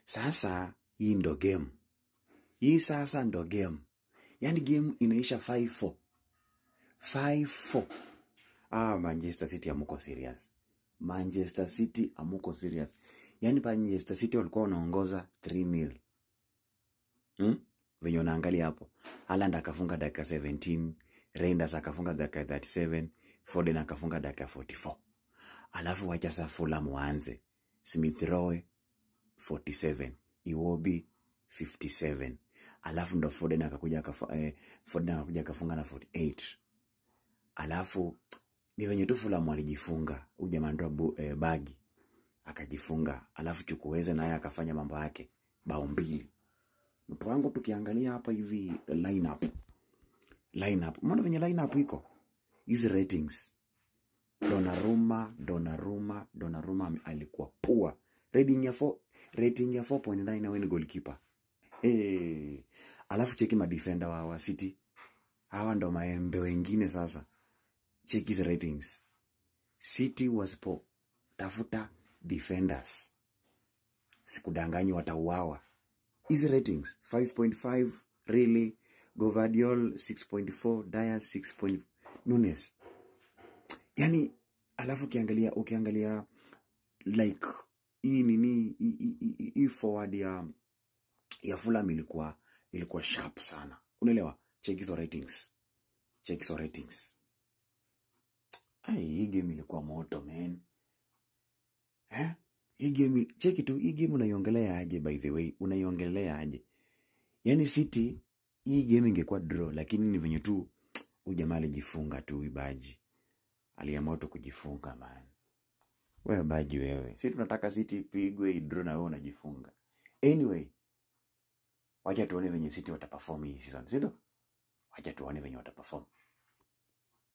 Sasa hii ndo game. Hii sasa ndo game. Yani game inaisha 5-4. 5-4. Manchester City amuko serious. Manchester City amuko serious. Yani Manchester City walikuwa wanaongoza 3-0. Venye unaangalia hapo. Haaland akafunga dakika 17, Reinders akafunga dakika 37, Foden akafunga dakika 44. Alafu wacha sasa Fulham waanze. Smith Rowe 47, Iwobi 57. Alafu ndo Foden akakuja akafunga na 48. Alafu ni venye tu Fulham walijifunga. Ujamaa ndo Bagi akajifunga. Alafu Chukwueze naye akafanya mambo yake bao 2. Mtu wangu tukiangalia hapa hivi lineup. Mbona venye lineup iko? Hizi ratings. Donnarumma alikuwa poor. Rating ya 4.9 na ni goalkeeper. Alafu cheki madefender wa City. Hawa ndo maembe wengine sasa. Cheki hizi ratings. City was poor. Tafuta defenders. Sikudanganyi watauawa. Hizi ratings 5.5 really, Gvardiol 6.4, Diaz 6. Nunes. Yani alafu ukiangalia like hii forward ya Fulham ilikuwa sharp sana. Unaelewa? Check hizo ratings. Hii game ilikuwa moto, man. Hii game, check tu, hii game unaiongelea aje by the way? Unaiongelea aje? Yani City hii game ingekuwa draw, lakini ni venye tu ujamaa alijifunga tu Ibaji. Aliamua tu kujifunga, man. Wewe Baji wewe. Sisi tunataka City pigwe draw na wewe unajifunga. Anyway, wacha tuone venye City wataperform hii season. Sio? Wacha tuone venye wataperform.